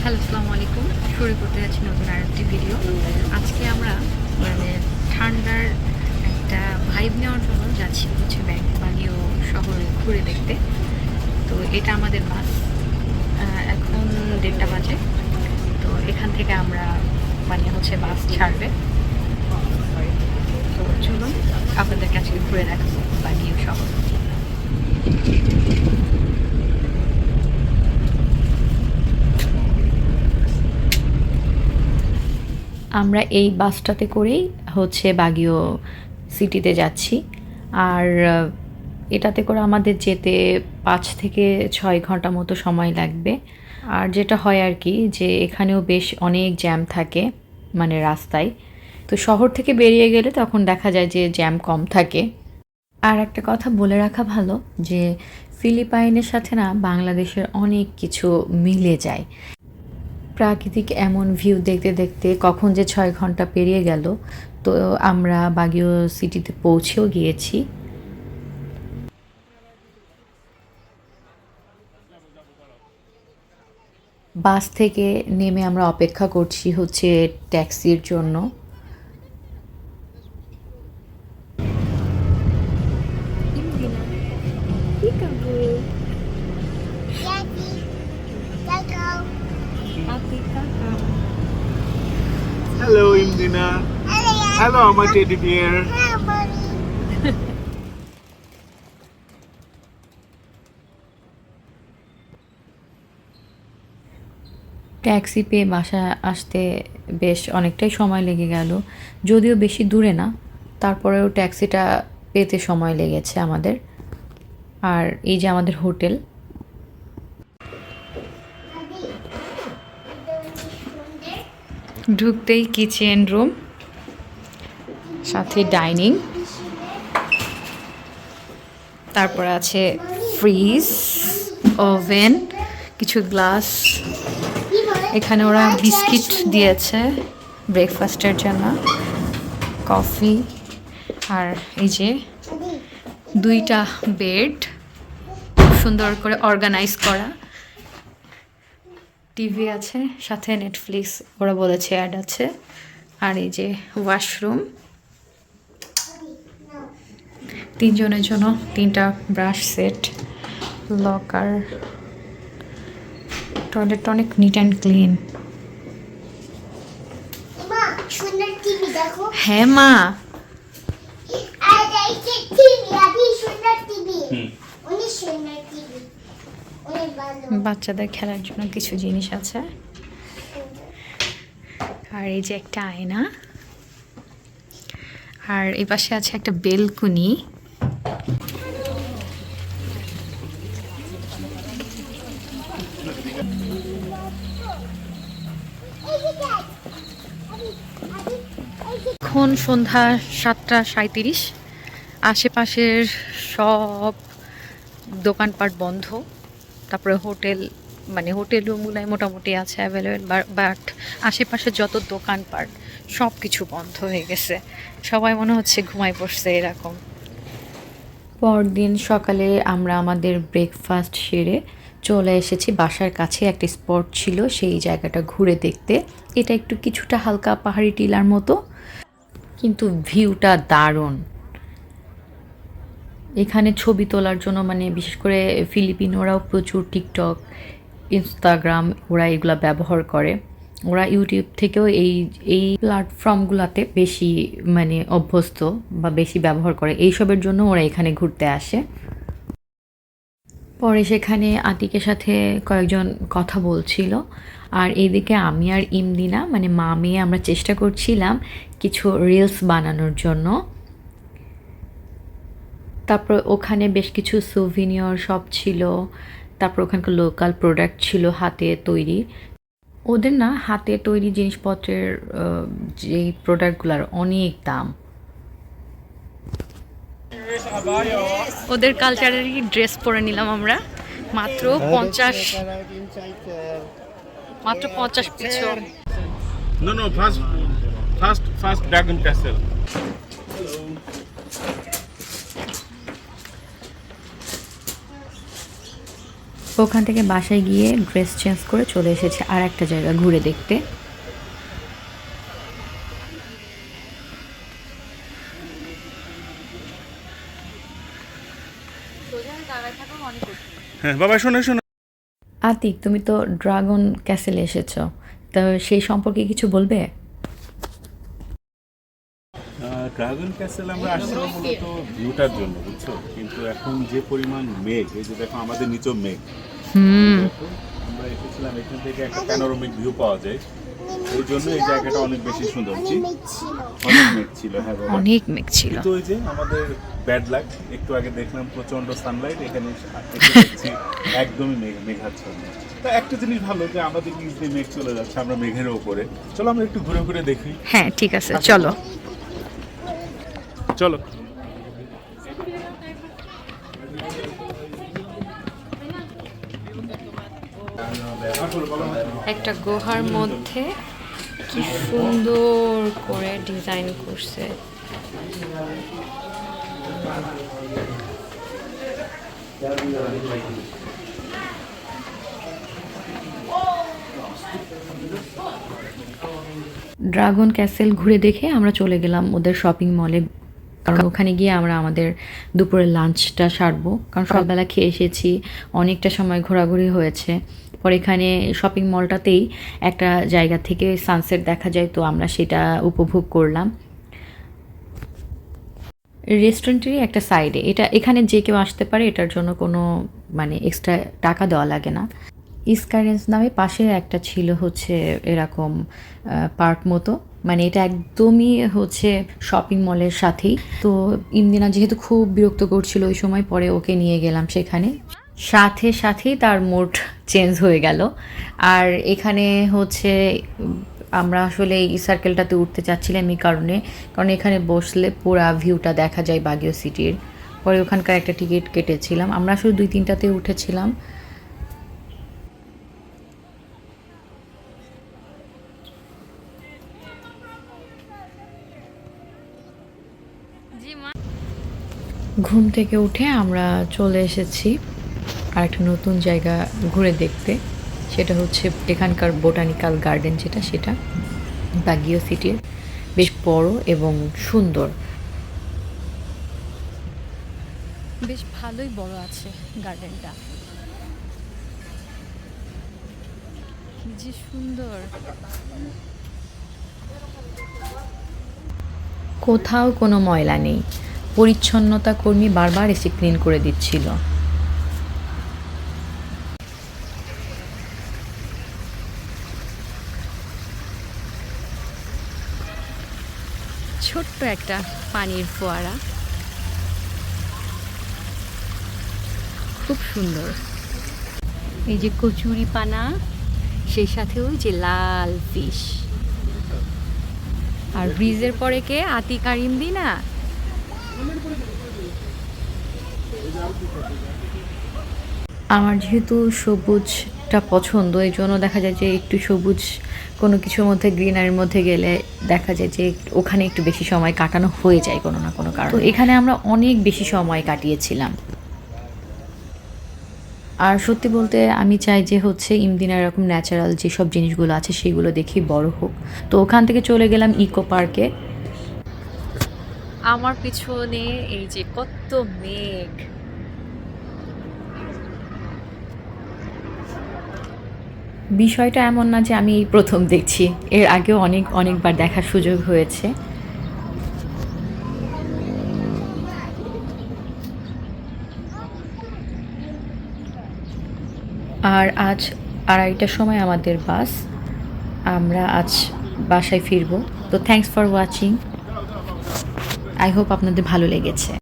Hello, আসসালামু আলাইকুম। শুরু করতে যাচ্ছি নতুন আরেকটি ভিডিও। আজকে আমরা ঠান্ডার একটা ভাইব নেওয়ার জন্য যাচ্ছি হচ্ছে বালিও শহরে ঘুরে দেখতে। তো এটা আমাদের বাস। এখন 1:30 বাজে। তো এখান থেকে আমরা হচ্ছে বাস ছাড়বে। তো চলুন আপনাদেরকে আজকে ঘুরে দেখাবো বালিও শহর। আমরা এই বাসটাতে করেই হচ্ছে বাগিও সিটিতে যাচ্ছি। আর এটাতে করে আমাদের যেতে 5 থেকে 6 ঘন্টা মতো সময় লাগবে। আর যেটা হয় আর কি, যে এখানেও বেশ অনেক জ্যাম থাকে রাস্তায়। তো শহর থেকে বেরিয়ে গেলে তখন দেখা যায় যে জ্যাম কম থাকে। আর একটা কথা বলে রাখা ভালো, যে ফিলিপাইনের সাথে না বাংলাদেশের অনেক কিছু মিলে যায়। প্রাকৃতিক এমন ভিউ দেখতে দেখতে কখন যে 6 ঘন্টা পেরিয়ে গেল। তো আমরা বাগিও সিটিতে পৌঁছেও গিয়েছি। বাস থেকে নেমে আমরা অপেক্ষা করছি হচ্ছে ট্যাক্সির জন্য। Hello, Indina. Hello, my teddy bear. Taxi পেয়ে বাসা আসতে বেশ অনেকটাই সময় লেগে গেল, যদিও বেশি দূরে না, তারপরেও ট্যাক্সিটা পেতে সময় লেগেছে আমাদের। আর এই যে আমাদের হোটেল। ঢুকতেই কিচেন রুম, সাথে ডাইনিং, তারপর আছে ফ্রিজ, ওভেন, কিছু গ্লাস। এখানে ওরা বিস্কিট দিয়েছে ব্রেকফাস্টের জন্য, কফি। আর এই যে 2টা বেড সুন্দর করে অর্গানাইজ করা। টিভি আছে, সাথে নেটফ্লিক্স ওরা বলেছে অ্যাড আছে। আর এই যে ওয়াশরুম, 3 জনের জন্য 3টা ব্রাশ সেট, লকার, টয়লেট অনেক নিট অ্যান্ড ক্লিন। হ্যাঁ মা, বাচ্চাদের খেলার জন্য কিছু জিনিস আছে। আর এই যে একটা আয়না, আর এই পাশে আছে একটা বেলকনি। এখন সন্ধ্যা 7:37। আশেপাশের সব দোকানপাট বন্ধ। তারপরে হোটেল রুমগুলাই মোটামুটি আছে অ্যাভেলেবেল, বাট আশেপাশে যত দোকানপাট সব কিছু বন্ধ হয়ে গেছে। সবাই মনে হচ্ছে ঘুমায় পড়ছে এরকম। পরদিন সকালে আমরা আমাদের ব্রেকফাস্ট সেরে চলে এসেছি বাসার কাছে একটা স্পট ছিল, সেই জায়গাটা ঘুরে দেখতে। এটা একটু কিছুটা হালকা পাহাড়ি টিলার মতো, কিন্তু ভিউটা দারুণ। এখানে ছবি তোলার জন্য বিশেষ করে ফিলিপিনোরাও প্রচুর টিকটক, ইনস্টাগ্রাম ওরা এগুলা ব্যবহার করে। ওরা ইউটিউব থেকেও এই এই প্ল্যাটফর্মগুলোতে বেশি অভ্যস্ত বা বেশি ব্যবহার করে। এইসবের জন্য ওরা এখানে ঘুরতে আসে। পরে সেখানে আতিকের সাথে কয়েকজন কথা বলছিল। আর এইদিকে আমি আর ইমদিনা মা মেয়ে আমরা চেষ্টা করছিলাম কিছু রিলস বানানোর জন্য। তারপর ওখানে বেশ কিছু সুভিনিয়র শপ ছিল, তারপর ওখানকার লোকাল প্রোডাক্ট ছিল হাতে তৈরি। ওদের না হাতে তৈরি জিনিসপত্রের যেই প্রোডাক্টগুলোর অনেক দাম। ওদের কালচারেরই ড্রেস পরে নিলাম আমরা, মাত্র 50 পিছু। No, first Dragon Castle. ওখান থেকে বাসায় গিয়ে ড্রেস চেঞ্জ করে চলে এসেছে আর একটা জায়গা ঘুরে দেখতে। হ্যাঁ বাবা, শোনো শোনো। আতিক, তুমি তো ড্রাগন ক্যাসেলে এসেছো, তো সেই সম্পর্কে কিছু বলবে? ড্রাগন ক্যাসেল আমরা আসছিলাম মূলত ভিউটার জন্য, বুঝছো, কিন্তু এখন যে পরিমাণ মেঘ, এই যে দেখো আমাদের নিচেও মেঘ, দেখো আমরা এসেছিলাম এখান থেকে একটা প্যানোরামিক ভিউ পাওয়া যায়, এই জন্য এই জায়গাটা অনেক বেশি সুন্দর। অনেক মেঘ ছিল, হ্যাঁ বাবা, অনেক মেঘ ছিল। কিন্তু ওই যে আমাদের ব্যাড লাক, একটু আগে দেখলাম প্রচন্ড সানলাইট, এখানে এসে দেখছি একদমই মেঘাচ্ছন্ন। তা একটা জিনিস ভালো যে আমাদের নিচ দিয়ে মেঘ চলে যাচ্ছে, আমরা মেঘের ওপরে। চলো আমরা একটু ঘুরে ঘুরে দেখি। হ্যাঁ ঠিক আছে, চলো চলো। একটা গুহার মধ্যে কি সুন্দর করে ডিজাইন করছে। ড্রাগন ক্যাসেল ঘুরে দেখে আমরা চলে গেলাম ওদের শপিং মলে, কারণ ওখানে গিয়ে আমরা আমাদের দুপুরের লাঞ্চটা সারবো, কারণ সকালবেলা খেয়ে এসেছি, অনেকটা সময় ঘোরাঘুরি হয়েছে। পরে এখানে শপিং মলটাতেই একটা জায়গা থেকে সানসেট দেখা যায়, তো আমরা সেটা উপভোগ করলাম। রেস্টুরেন্টেরই একটা সাইডে এটা, এখানে যে কেউ আসতে পারে, এটার জন্য কোনো মানে এক্সট্রা টাকা দেওয়া লাগে না। স্কাইরেন্স নামে পাশে একটা ছিল হচ্ছে এরকম পার্ক মতো, মানে এটা একদমই হচ্ছে শপিং মলের সাথেই। তো ইমদিনা যেহেতু খুব বিরক্ত করছিল ওই সময়, পরে ওকে নিয়ে গেলাম সেখানে, সাথে সাথেই তার মুড চেঞ্জ হয়ে গেল। আর এখানে হচ্ছে আমরা আসলে এই সার্কেলটাতে উঠতে চাচ্ছিলাম এই কারণে, কারণ এখানে বসলে পুরা ভিউটা দেখা যায় বাগিও সিটির। পরে ওখানকার একটা টিকিট কেটেছিলাম, আমরা আসলে 2-3টাতে উঠেছিলাম। ঘুম থেকে উঠে আমরা চলে এসেছি আর একটা নতুন জায়গা ঘুরে দেখতে, সেটা হচ্ছে এখানকার বোটানিক্যাল গার্ডেন, সেটা বাগিও সিটির বেশ বড় এবং সুন্দর, বেশ ভালোই বড় আছে গার্ডেনটা, কি যে সুন্দর। কোথাও কোনো ময়লা নেই, পরিচ্ছন্নতা কর্মী বারবার এসে ক্লিন করে দিচ্ছিল। ছোট্ট একটা পানির ফোয়ারা, খুব সুন্দর। এই যে কচুরি পানা, সেই সাথে ওই যে লাল ফিশ। আর ব্রিজের পরে কে? আতিক আর ইমদিনা। আমার যেহেতু সবুজটা পছন্দ, এই জন্য দেখা যায় যে একটু সবুজ কোনো কিছুর মধ্যে, গ্রিনারির মধ্যে গেলে দেখা যায় যে ওখানে একটু বেশি সময় কাটানো হয়ে যায় কোনো না কোনো কারণে। তো এখানে আমরা অনেক বেশি সময় কাটিয়েছিলাম। আর সত্যি বলতে আমি চাই যে হচ্ছে ইমদিনা এরকম ন্যাচারাল যেসব জিনিসগুলো আছে সেগুলো দেখি বড় হোক। তো ওখান থেকে চলে গেলাম ইকো পার্কে। আমার পিছনে এই যে কত মেঘ, বিষয়টা এমন না যে আমি এই প্রথম দেখছি, এর আগেও অনেকবার দেখার সুযোগ হয়েছে। আর আজ 2:30টার সময় আমাদের বাস, আমরা আজ বাসায় ফিরবো। তো thanks for watching, I hope আপনাদের ভালো লেগেছে।